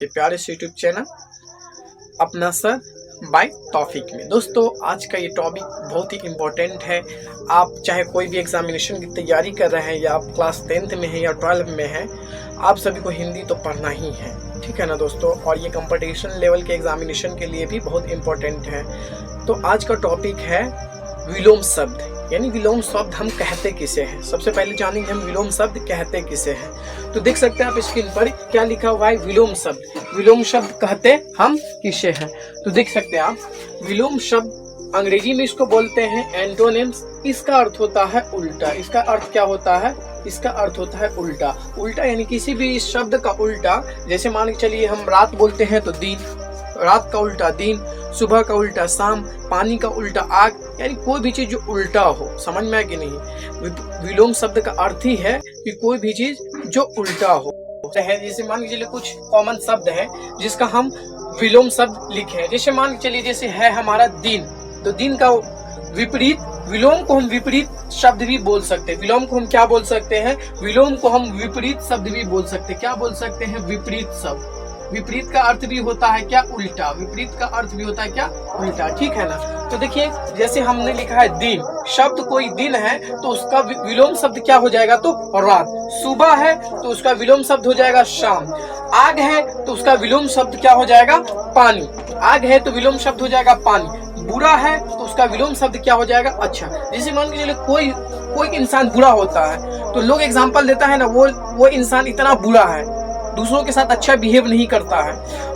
ये प्यारे से यूट्यूब चैनल अपना सर बाय तौफीक में। दोस्तों आज का ये टॉपिक बहुत ही इम्पोर्टेंट है। आप चाहे कोई भी एग्जामिनेशन की तैयारी कर रहे हैं या आप क्लास 10th में हैं या 12 में हैं, आप सभी को हिंदी तो पढ़ना ही है, ठीक है ना दोस्तों। और ये कंपटीशन लेवल के एग्जामिनेशन के लिए भी बहुत इम्पोर्टेंट है। तो आज का टॉपिक है विलोम शब्द, यानी विलोम शब्द हम कहते किसे हैं। सबसे पहले जानेंगे हम विलोम शब्द कहते किसे हैं। तो देख सकते हैं आप स्क्रीन पर क्या लिखा हुआ है, विलोम शब्द। विलोम शब्द कहते हम किसे हैं, तो देख सकते हैं आप विलोम शब्द अंग्रेजी में इसको बोलते हैं एंटोनिम्स। इसका अर्थ होता है उल्टा। इसका अर्थ क्या होता है? इसका अर्थ होता है उल्टा। उल्टा यानी किसी भी इस शब्द का उल्टा, जैसे मान के चलिए हम रात बोलते हैं तो दिन, रात का उल्टा दिन, सुबह का उल्टा शाम, पानी का उल्टा आग, यानी कोई भी चीज जो उल्टा हो। समझ में आया कि नहीं? विलोम शब्द का अर्थ ही है कि कोई भी चीज जो उल्टा हो है। जैसे मान के चलिए कुछ कॉमन शब्द है जिसका हम विलोम शब्द लिखे हैं। जैसे मान के चलिए जैसे है हमारा दिन, तो दिन का विपरीत विलोम को हम विपरीत शब्द भी बोल सकते हैं। विलोम को हम क्या बोल सकते हैं? विलोम को हम विपरीत शब्द भी बोल सकते हैं। क्या बोल सकते हैं? विपरीत शब्द। विपरीत का अर्थ भी होता है क्या? उल्टा। विपरीत का अर्थ भी होता है क्या? उल्टा, ठीक है ना। तो देखिए जैसे हमने लिखा है दिन, शब्द कोई दिन है तो उसका विलोम शब्द क्या हो जाएगा? तो रात। सुबह है तो उसका विलोम शब्द हो जाएगा शाम। आग है तो उसका विलोम शब्द क्या हो जाएगा? पानी। आग है तो विलोम शब्द हो जाएगा पानी। बुरा है तो उसका विलोम शब्द क्या हो जाएगा? अच्छा। जैसे मान के चलिए कोई इंसान बुरा होता है तो लोग एग्जाम्पल देता है ना, वो इंसान इतना बुरा है, दूसरों के साथ अच्छा बिहेव नहीं करता है।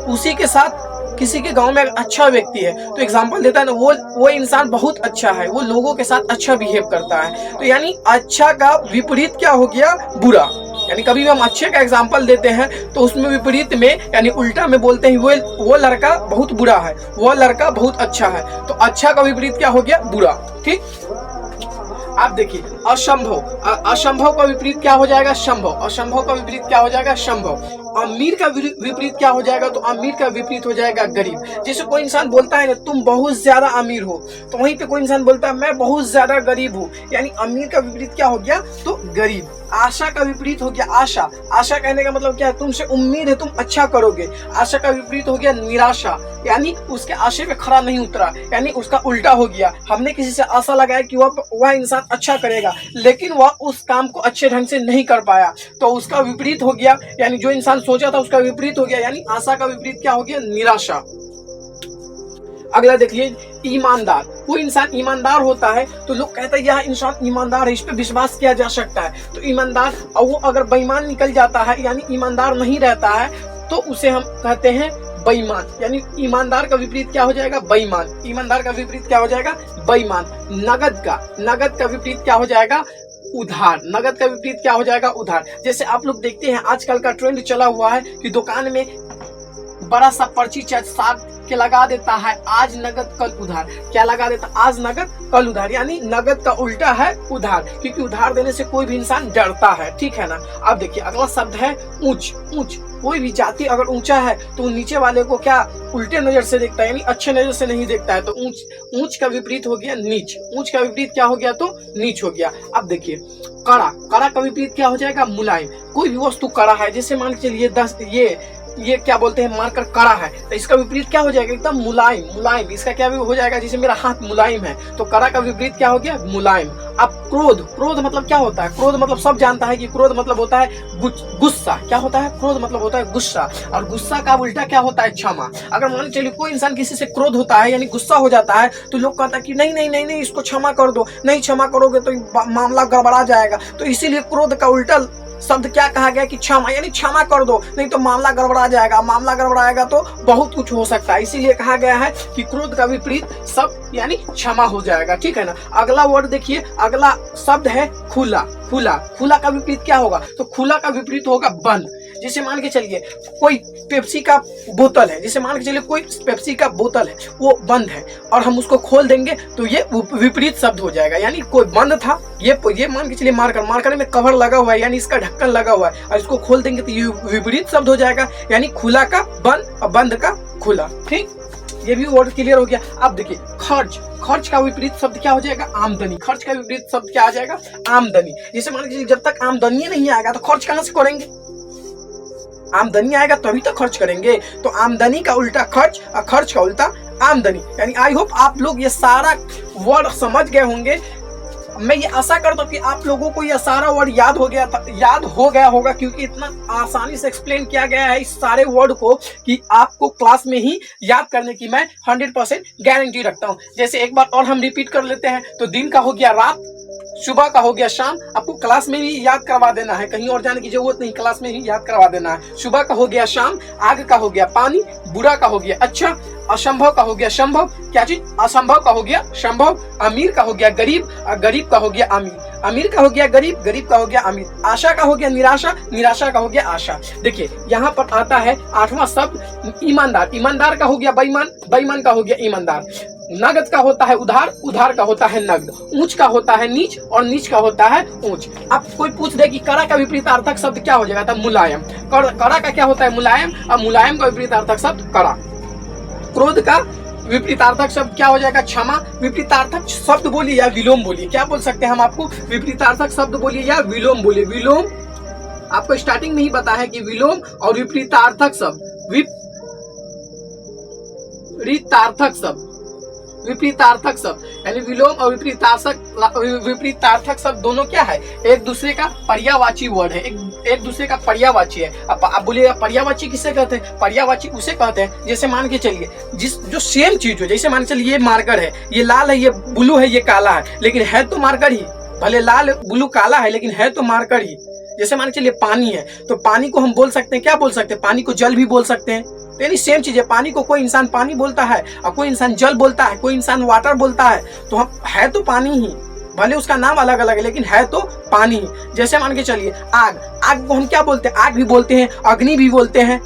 उसी के साथ किसी के गांव में अच्छा व्यक्ति है तो एग्जाम्पल देता है ना, वो इंसान बहुत अच्छा है, वो लोगों के साथ अच्छा बिहेव करता है। तो यानी अच्छा का विपरीत क्या हो गया? बुरा। यानी कभी भी हम अच्छे का एग्जाम्पल देते हैं तो उसमें विपरीत में यानी उल्टा में बोलते हैं वो लड़का बहुत बुरा है, वो लड़का बहुत अच्छा है। तो अच्छा का विपरीत क्या हो गया? बुरा। ठीक। आप देखिए असंभव, असंभव का विपरीत क्या हो जाएगा? संभव। असंभव का विपरीत क्या हो जाएगा? संभव। अमीर का विपरीत क्या हो जाएगा? तो अमीर का विपरीत हो जाएगा गरीब। जैसे कोई इंसान बोलता है ना तुम बहुत ज्यादा अमीर हो, तो वहीं पे कोई इंसान बोलता है मैं बहुत ज्यादा गरीब हूँ, यानी अमीर का विपरीत क्या हो गया? तो गरीब। आशा का विपरीत हो गया आशा। आशा कहने का मतलब क्या है? तुमसे उम्मीद है तुम अच्छा करोगे। आशा का विपरीत हो गया निराशा, यानी उसके आशे पे खरा नहीं उतरा, यानी उसका उल्टा हो गया। हमने किसी से आशा लगाया कि वह इंसान अच्छा करेगा, लेकिन वह उस काम को अच्छे ढंग से नहीं कर पाया, तो उसका विपरीत हो गया, यानी जो इंसान सोचा था उसका विपरीत हो गया, यानी आशा का विपरीत क्या हो गया? निराशा। अगला देखिए ईमानदार। कोई इंसान ईमानदार होता है तो लोग कहते हैं यह इंसान ईमानदार है, इस पे विश्वास किया जा सकता है। तो ईमानदार, और वो अगर बेईमान निकल जाता है यानी ईमानदार नहीं रहता है तो उसे हम कहते हैं बेईमान। यानी ईमानदार का विपरीत क्या हो जाएगा? बेईमान। ईमानदार का विपरीत क्या हो जाएगा? बेईमान। नगद का विपरीत क्या हो जाएगा? उधार। नगद का विपरीत क्या हो जाएगा? उधार। जैसे आप लोग देखते हैं आजकल का ट्रेंड चला हुआ है कि दुकान में बड़ा सा पर्ची साथ के लगा देता है, आज नगद कल उधार। क्या लगा देता? आज नगद कल उधार, यानी नगद का उल्टा है उधार, क्योंकि उधार देने से कोई भी इंसान डरता है, ठीक है ना। अब देखिए अगला शब्द है ऊंच। ऊंच। कोई भी जाति अगर ऊंचा है तो नीचे वाले को क्या उल्टे नजर से देखता है, यानी अच्छे नजर से नहीं देखता है। तो ऊंच का विपरीत हो गया नीच। ऊंच का विपरीत क्या हो गया? तो नीच हो गया। अब देखिए कड़ा। कड़ा का विपरीत क्या हो जाएगा? मुलायम। कोई भी वस्तु कड़ा है, जैसे मान के चलिए ये क्या बोलते हैं? मार्कर कड़ा है, तो इसका विपरीत क्या हो जाएगा? एकदम मुलायम। मुलायम इसका क्या भी हो जाएगा? जैसे मेरा हाथ मुलायम है, तो कड़ा का विपरीत क्या हो गया? मुलायम। अब क्रोध। क्रोध मतलब क्या होता है? क्रोध मतलब सब जानता है कि क्रोध मतलब होता है गुस्सा। क्या होता है? क्रोध मतलब होता है गुस्सा, और गुस्सा का उल्टा क्या होता है? क्षमा। अगर मान चलिए कोई इंसान किसी से क्रोध होता है यानी गुस्सा हो जाता है तो लोग कहता है कि नहीं नहीं नहीं नहीं इसको क्षमा कर दो, नहीं क्षमा करोगे तो मामला गड़बड़ा जाएगा। तो इसीलिए क्रोध का उल्टा शब्द क्या कहा गया? कि क्षमा, यानी क्षमा कर दो, नहीं तो मामला गड़बड़ा जाएगा। मामला गड़बड़ाएगा तो बहुत कुछ हो सकता है, इसीलिए कहा गया है कि क्रोध का विपरीत शब्द यानी क्षमा हो जाएगा, ठीक है ना। अगला वर्ड देखिए, अगला शब्द है खुला। खुला। खुला का विपरीत क्या होगा? तो खुला का विपरीत होगा बंद। जैसे मान के चलिए कोई पेप्सी का बोतल है, जैसे मान के चलिए कोई पेप्सी का बोतल है वो बंद है और हम उसको खोल देंगे तो ये विपरीत शब्द हो जाएगा। यानी कोई बंद था, ये मान के चलिए मार्कर में कवर लगा हुआ है, यानी इसका ढक्कन लगा हुआ है, और इसको खोल देंगे तो ये विपरीत शब्द हो जाएगा, यानी खुला का बंद और बंद का खुला। ठीक, ये भी वर्ड क्लियर हो गया। अब देखिए खर्च। खर्च का विपरीत शब्द क्या हो जाएगा? आमदनी। खर्च का विपरीत शब्द क्या आ जाएगा? आमदनी। जैसे मान लीजिए जब तक आमदनी नहीं आएगा तो खर्च कहां से करेंगे? आमदनी आएगा तभी तो खर्च करेंगे। तो आमदनी का उल्टा खर्च और खर्च का उल्टा आमदनी। यानी आई होप आप लोग ये सारा वर्ड समझ गए होंगे। मैं ये आशा करता हूँ कि आप लोगों को ये सारा वर्ड याद हो गया होगा, क्योंकि इतना आसानी से एक्सप्लेन किया गया है इस सारे वर्ड को कि आपको क्लास में ही याद करने की मैं 100% गारंटी रखता हूँ। जैसे एक बार और हम रिपीट कर लेते हैं, तो दिन का हो गया रात, सुबह का हो गया शाम। आपको क्लास में भी याद करवा देना है, कहीं और जाने की जरूरत नहीं, क्लास में ही याद करवा देना है। सुबह का हो गया शाम, आग का हो गया पानी, बुरा का हो गया अच्छा, असंभव का हो गया संभव, क्या चीज, असंभव का हो गया संभव, अमीर का हो गया गरीब और गरीब का हो गया अमीर, अमीर का हो गया गरीब, गरीब का हो गया अमीर, आशा का हो गया निराशा, निराशा का हो गया आशा। देखिए यहाँ पर आता है 8वां शब्द ईमानदार, ईमानदार का हो गया बेईमान, बेईमान का हो गया ईमानदार, नगद का होता है उधार, उधार का होता है नगद, ऊंच का होता है नीच और नीच का होता है ऊंच। अब कोई पूछ दे कि कड़ा का विपरीतार्थक शब्द क्या हो जाएगा, तो मुलायम। कड़ा का क्या होता है, मुलायम, और मुलायम का विपरीतार्थक शब्द कड़ा। क्रोध का विपरीतार्थक शब्द क्या हो जाएगा, क्षमा। विपरीतार्थक शब्द बोलिए या विलोम बोलिए, क्या बोल सकते हैं हम आपको, विपरीतार्थक शब्द बोलिए या विलोम बोलिए। विलोम आपको स्टार्टिंग में ही बता है कि विलोम और विपरीतार्थक शब्द, विपरीतार्थक शब्द, विपरीतार्थक शब्द यानी विलोम और विपरीतार्थक शब्द दोनों क्या है, एक दूसरे का पर्यायवाची वर्ड है, एक दूसरे का पर्यायवाची है। अब आप बोलिएगा पर्यायवाची किसे कहते हैं, पर्यायवाची उसे कहते हैं जैसे मान के चलिए जो सेम चीज हो, जैसे मान के चलिए ये मार्कर है, ये लाल है, ये ब्लू है, ये काला है, लेकिन है तो मार्कर ही। भले लाल ब्लू काला है लेकिन है तो मार्कर ही। जैसे मान के चलिए पानी है, तो पानी को हम बोल सकते हैं, क्या बोल सकते हैं, पानी को जल भी बोल सकते हैं। तो यानी सेम चीज है, पानी को कोई इंसान पानी बोलता है और कोई इंसान जल बोलता है, कोई इंसान वाटर बोलता है। तो हम है तो पानी ही, भले उसका नाम अलग अलग है लेकिन है तो पानी ही। जैसे मान के चलिए आग, आग को हम क्या बोलते हैं, आग भी बोलते हैं, अग्नि भी बोलते हैं।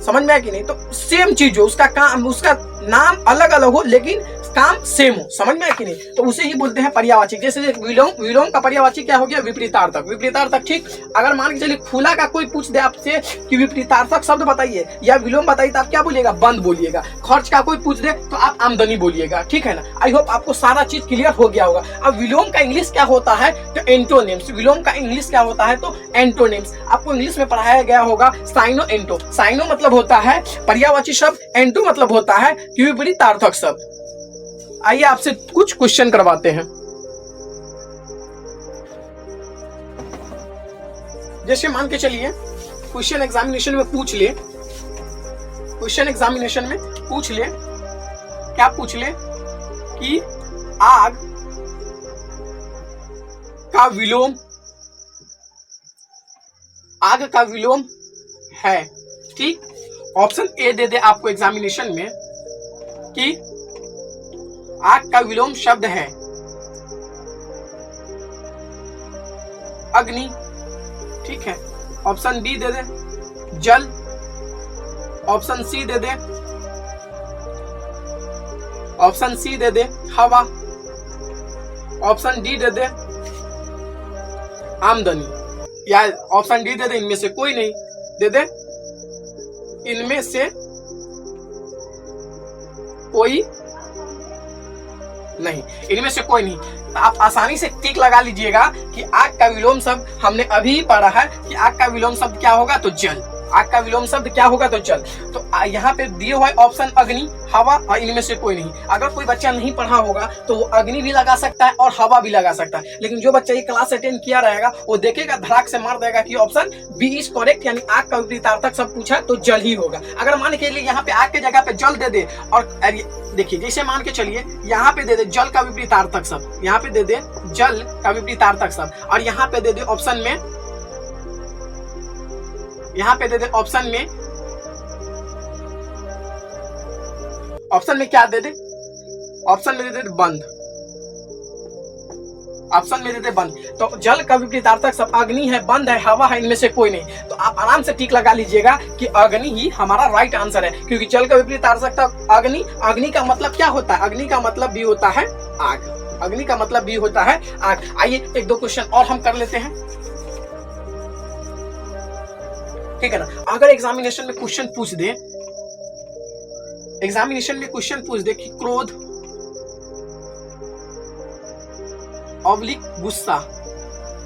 समझ में आया कि नहीं। तो सेम चीज हो, उसका काम, उसका नाम अलग अलग हो लेकिन काम सेम हो। समझ में आया कि नहीं। तो उसे ही बोलते हैं पर्यायवाची। जैसे विलोम, विलोम का पर्यायवाची क्या हो गया, विपरीतार्थक। विपरीतार्थक ठीक। अगर मान के चलिए खुला का कोई पूछ दे आपसे कि विपरीतार्थक शब्द बताइए या विलोम बताइए, तो आप क्या बोलिएगा, बंद बोलिएगा। खर्च का कोई पूछ दे तो आप आमदनी बोलिएगा, ठीक है ना। आई होप आपको सारा चीज क्लियर हो गया होगा। अब विलोम का इंग्लिश क्या होता है, तो एंटोनिम्स। विलोम का इंग्लिश क्या होता है, तो एंटोनिम्स। आपको इंग्लिश में पढ़ाया गया होगा साइनो एंटो। साइनो मतलब होता है पर्यायवाची शब्द, एंटो मतलब होता है विपरीतार्थक शब्द। आइए आपसे कुछ क्वेश्चन करवाते हैं। जैसे मान के चलिए क्वेश्चन एग्जामिनेशन में पूछ ले, क्वेश्चन एग्जामिनेशन में पूछ ले, क्या पूछ ले कि आग का विलोम, आग का विलोम है, ठीक। ऑप्शन ए दे दे आपको एग्जामिनेशन में कि आग का विलोम शब्द है अग्नि, ठीक है। ऑप्शन बी दे दे जल, ऑप्शन सी दे दे, ऑप्शन सी दे दे हवा, ऑप्शन डी दे दे आमदनी, या ऑप्शन डी दे दे इनमें से कोई नहीं, दे दे इनमें से कोई नहीं, इनमें से कोई नहीं। तो आप आसानी से टिक लगा लीजिएगा कि आग का विलोम शब्द हमने अभी पढ़ा है कि आग का विलोम शब्द क्या होगा, तो जल। आग का विलोम शब्द क्या होगा, तो जल। तो यहाँ पे दिए हुआ ऑप्शन अग्नि, हवा और इनमें से कोई नहीं। अगर कोई बच्चा नहीं पढ़ा होगा तो वो अग्नि भी लगा सकता है और हवा भी लगा सकता है, लेकिन जो बच्चा ये क्लास अटेंड किया रहेगा वो देखेगा, धड़ाक से मार देगा कि ऑप्शन बी इज करेक्ट, यानी आग का विपरीतार्थक शब्द पूछा तो जल ही होगा। अगर मान के लिए यहाँ पे आग के जगह पे जल दे दे, और देखिए जैसे मान के चलिए यहाँ पे दे दे जल का विपरीतार्थक शब्द, यहाँ पे दे दे जल का विपरीतार्थक शब्द, और यहाँ पे दे दे ऑप्शन में, यहाँ पे दे दे ऑप्शन में, ऑप्शन में क्या दे दे, ऑप्शन में दे दे बंद, ऑप्शन में दे दे बंद। तो जल का विपरीतार्थक शब्द अग्नि है, बंद है, हवा है, इनमें से कोई नहीं। तो आप आराम से टिक लगा लीजिएगा कि अग्नि ही हमारा राइट आंसर है, क्योंकि जल का विपरीतार्थक शब्द अग्नि। अग्नि का मतलब क्या होता है, अग्नि का मतलब भी होता है आग, अग्नि का मतलब भी होता है आग। आइए एक दो क्वेश्चन और हम कर लेते हैं, ठीक है ना। अगर एग्जामिनेशन में क्वेश्चन पूछ दे, एग्जामिनेशन में क्वेश्चन पूछ दे कि क्रोध ऑब्लिक गुस्सा,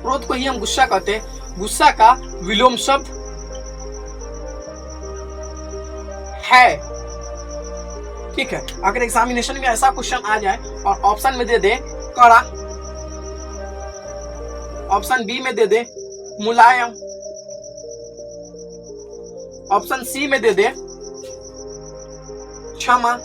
क्रोध को ही हम गुस्सा कहते हैं, गुस्सा का विलोम शब्द है। ठीक है, अगर एग्जामिनेशन में ऐसा क्वेश्चन आ जाए और ऑप्शन में दे दे कड़ा, ऑप्शन बी में दे दे मुलायम, ऑप्शन सी में दे दे क्षमा,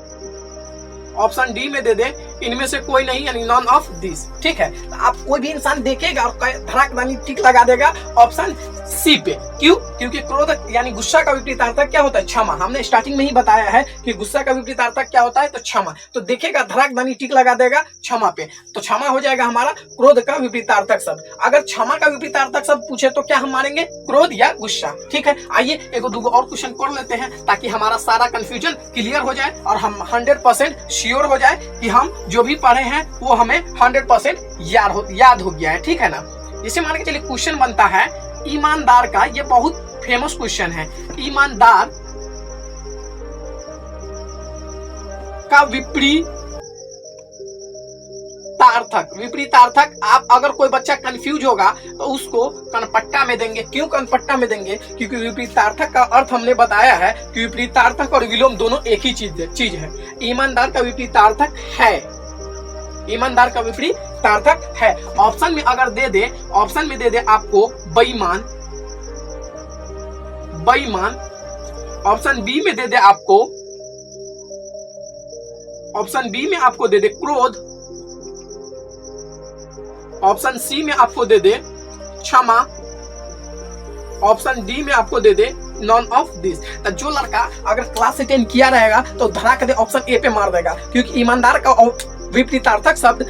ऑप्शन डी में दे दे इनमें से कोई नहीं, यानी नॉन ऑफ दिस। ठीक है, तो आप कोई भी इंसान देखेगा और धड़ाकदानी टिक लगा देगा ऑप्शन सी पे। क्यों? क्योंकि क्रोध यानी गुस्सा का विपरीतार्थक क्या होता है? क्षमा। हमने स्टार्टिंग में ही बताया है कि गुस्सा का विपरीतार्थक क्या होता है, तो क्षमा। तो देखेगा धड़ाकदानी टिक लगा देगा क्षमा पे, तो क्षमा हो जाएगा हमारा क्रोध का विपरीतार्थक शब्द। अगर क्षमा का विपरीतार्थक शब्द पूछे तो क्या हम मानेंगे? क्रोध या गुस्सा। ठीक है, आइए एक दो और क्वेश्चन कर लेते हैं ताकि हमारा सारा कंफ्यूजन क्लियर हो जाए और हम 100% श्योर हो जाए कि हम जो भी पढ़े हैं वो हमें 100% याद हो गया है। ठीक है ना। जैसे मान के चलिए क्वेश्चन बनता है ईमानदार का, ये बहुत फेमस क्वेश्चन है। ईमानदार का विपरीतार्थक आप अगर कोई बच्चा कंफ्यूज होगा तो उसको कनपट्टा में देंगे। क्यों कनपट्टा में देंगे? क्योंकि विपरीतार्थक का अर्थ हमने बताया है कि विपरीतार्थक और विलोम दोनों एक ही चीज है। ईमानदार का विपरीतार्थक है, ईमानदार का विपरीतार्थक है। ऑप्शन में अगर दे दे, ऑप्शन में दे दे आपको बेईमान, बेईमान, ऑप्शन बी में दे दे आपको, ऑप्शन बी में आपको दे दे क्रोध, ऑप्शन सी में आपको दे दे क्षमा, ऑप्शन डी में आपको दे दे नॉन ऑफ दिस। तो जो लड़का अगर क्लास 10 किया रहेगा तो धड़ाक दे ऑप्शन ए पे मार देगा, क्योंकि ईमानदार का विपरीतार्थक शब्द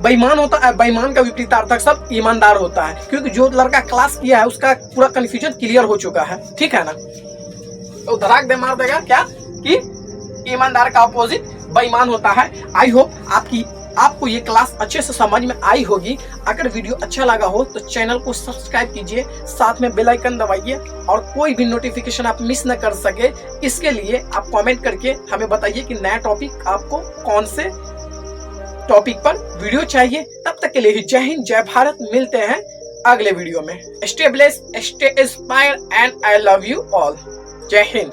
बेईमान होता है, बेईमान का विपरीतार्थक शब्द ईमानदार होता है। क्योंकि जो लड़का क्लास किया है उसका पूरा कंफ्यूजन क्लियर हो चुका है। ठीक है ना। तो धड़ाक दे मार देगा क्या कि ईमानदार का अपोजिट बेईमान होता है। आई होप आपको ये क्लास अच्छे से समझ में आई होगी। अगर वीडियो अच्छा लगा हो तो चैनल को सब्सक्राइब कीजिए, साथ में बेल आइकन दबाइए और कोई भी नोटिफिकेशन आप मिस न कर सके। इसके लिए आप कमेंट करके हमें बताइए कि नया टॉपिक आपको कौन से टॉपिक पर वीडियो चाहिए। तब तक के लिए ही जय हिंद, जय भारत। मिलते हैं अगले वीडियो में। Stay blessed, stay inspired and I love you all. जय हिंद।